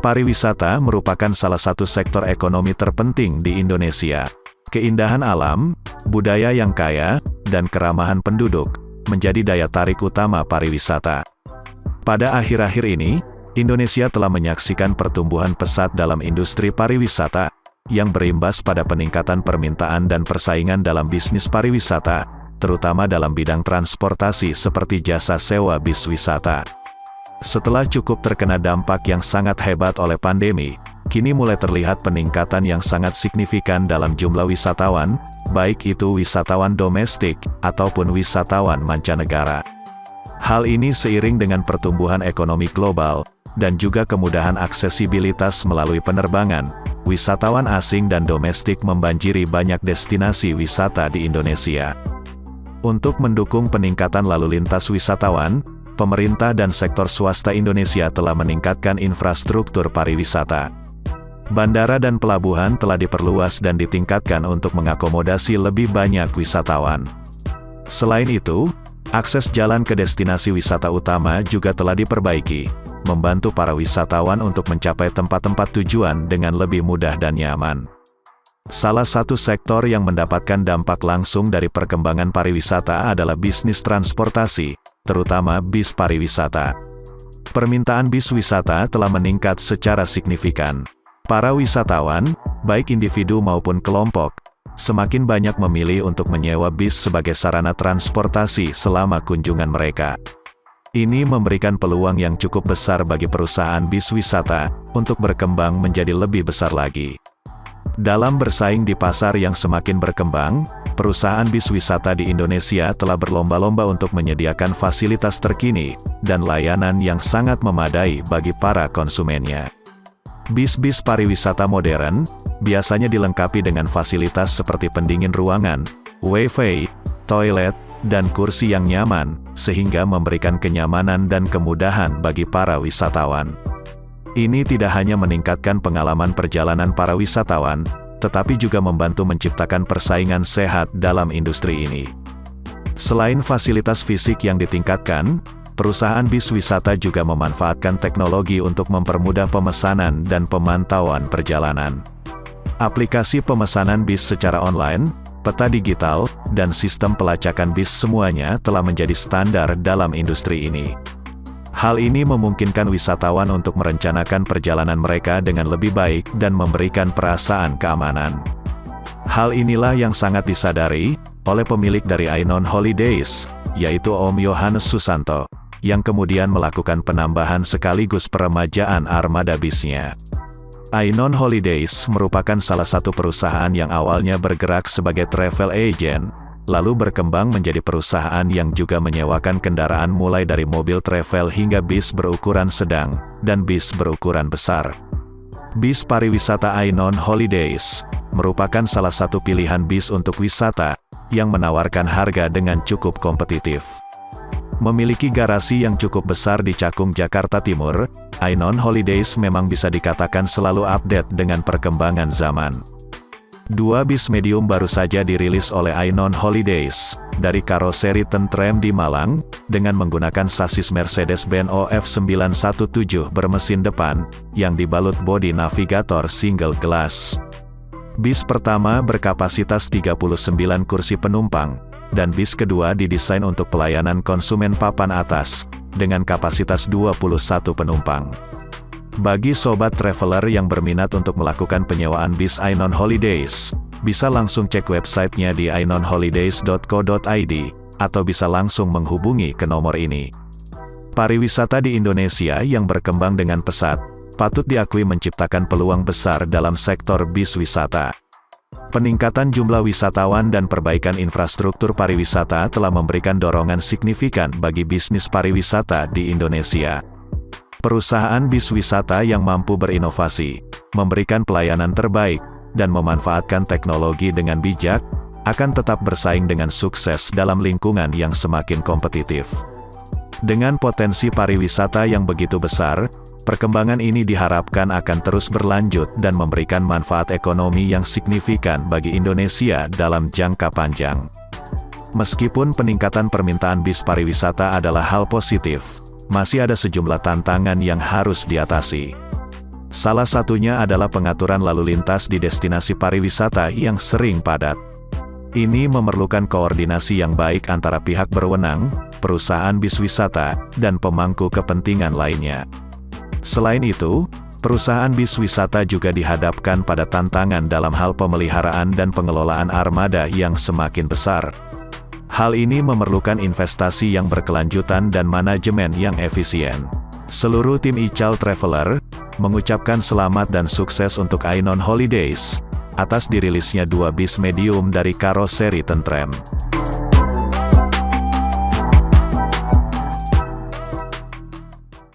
Pariwisata merupakan salah satu sektor ekonomi terpenting di Indonesia. Keindahan alam, budaya yang kaya, dan keramahan penduduk menjadi daya tarik utama pariwisata. Pada akhir-akhir ini, Indonesia telah menyaksikan pertumbuhan pesat dalam industri pariwisata, yang berimbas pada peningkatan permintaan dan persaingan dalam bisnis pariwisata, terutama dalam bidang transportasi seperti jasa sewa bis wisata. Setelah cukup terkena dampak yang sangat hebat oleh pandemi, kini mulai terlihat peningkatan yang sangat signifikan dalam jumlah wisatawan, baik itu wisatawan domestik, ataupun wisatawan mancanegara. Hal ini seiring dengan pertumbuhan ekonomi global, dan juga kemudahan aksesibilitas melalui penerbangan, wisatawan asing dan domestik membanjiri banyak destinasi wisata di Indonesia. Untuk mendukung peningkatan lalu lintas wisatawan, pemerintah dan sektor swasta Indonesia telah meningkatkan infrastruktur pariwisata. Bandara dan pelabuhan telah diperluas dan ditingkatkan untuk mengakomodasi lebih banyak wisatawan. Selain itu, akses jalan ke destinasi wisata utama juga telah diperbaiki, membantu para wisatawan untuk mencapai tempat-tempat tujuan dengan lebih mudah dan nyaman. Salah satu sektor yang mendapatkan dampak langsung dari perkembangan pariwisata adalah bisnis transportasi, terutama bis pariwisata. Permintaan bis wisata telah meningkat secara signifikan. Para wisatawan, baik individu maupun kelompok, semakin banyak memilih untuk menyewa bis sebagai sarana transportasi selama kunjungan mereka. Ini memberikan peluang yang cukup besar bagi perusahaan bis wisata untuk berkembang menjadi lebih besar lagi. Dalam bersaing di pasar yang semakin berkembang, perusahaan bis wisata di Indonesia telah berlomba-lomba untuk menyediakan fasilitas terkini dan layanan yang sangat memadai bagi para konsumennya. Bis-bis pariwisata modern biasanya dilengkapi dengan fasilitas seperti pendingin ruangan, Wi-Fi, toilet, dan kursi yang nyaman, sehingga memberikan kenyamanan dan kemudahan bagi para wisatawan. Ini tidak hanya meningkatkan pengalaman perjalanan para wisatawan, tetapi juga membantu menciptakan persaingan sehat dalam industri ini. Selain fasilitas fisik yang ditingkatkan, perusahaan bis wisata juga memanfaatkan teknologi untuk mempermudah pemesanan dan pemantauan perjalanan. Aplikasi pemesanan bis secara online, peta digital, dan sistem pelacakan bis semuanya telah menjadi standar dalam industri ini. Hal ini memungkinkan wisatawan untuk merencanakan perjalanan mereka dengan lebih baik dan memberikan perasaan keamanan. Hal inilah yang sangat disadari oleh pemilik dari Ainon Holidays, yaitu Om Yohanes Susanto, yang kemudian melakukan penambahan sekaligus peremajaan armada bisnya. Ainon Holidays merupakan salah satu perusahaan yang awalnya bergerak sebagai travel agent, lalu berkembang menjadi perusahaan yang juga menyewakan kendaraan mulai dari mobil travel hingga bis berukuran sedang, dan bis berukuran besar. Bis pariwisata Ainon Holidays merupakan salah satu pilihan bis untuk wisata, yang menawarkan harga dengan cukup kompetitif. Memiliki garasi yang cukup besar di Cakung, Jakarta Timur, Ainon Holidays memang bisa dikatakan selalu update dengan perkembangan zaman. 2 bis medium baru saja dirilis oleh Ainon Holidays, dari karoseri tentrem di Malang, dengan menggunakan sasis Mercedes-Benz OF917 bermesin depan, yang dibalut bodi navigator single glass. Bis pertama berkapasitas 39 kursi penumpang, dan bis kedua didesain untuk pelayanan konsumen papan atas, dengan kapasitas 21 penumpang. Bagi sobat traveler yang berminat untuk melakukan penyewaan bis Ainon Holidays, bisa langsung cek websitenya di ainonholidays.co.id, atau bisa langsung menghubungi ke nomor ini. Pariwisata di Indonesia yang berkembang dengan pesat, patut diakui menciptakan peluang besar dalam sektor bis wisata. Peningkatan jumlah wisatawan dan perbaikan infrastruktur pariwisata telah memberikan dorongan signifikan bagi bisnis pariwisata di Indonesia. Perusahaan bis wisata yang mampu berinovasi, memberikan pelayanan terbaik, dan memanfaatkan teknologi dengan bijak, akan tetap bersaing dengan sukses dalam lingkungan yang semakin kompetitif. Dengan potensi pariwisata yang begitu besar, perkembangan ini diharapkan akan terus berlanjut dan memberikan manfaat ekonomi yang signifikan bagi Indonesia dalam jangka panjang. Meskipun peningkatan permintaan bis pariwisata adalah hal positif, masih ada sejumlah tantangan yang harus diatasi. Salah satunya adalah pengaturan lalu lintas di destinasi pariwisata yang sering padat. Ini memerlukan koordinasi yang baik antara pihak berwenang, perusahaan bis wisata, dan pemangku kepentingan lainnya. Selain itu, perusahaan bis wisata juga dihadapkan pada tantangan dalam hal pemeliharaan dan pengelolaan armada yang semakin besar. Hal ini memerlukan investasi yang berkelanjutan dan manajemen yang efisien. Seluruh tim Ical Traveler mengucapkan selamat dan sukses untuk Ainon Holidays atas dirilisnya 2 bis medium dari karoseri Tentrem.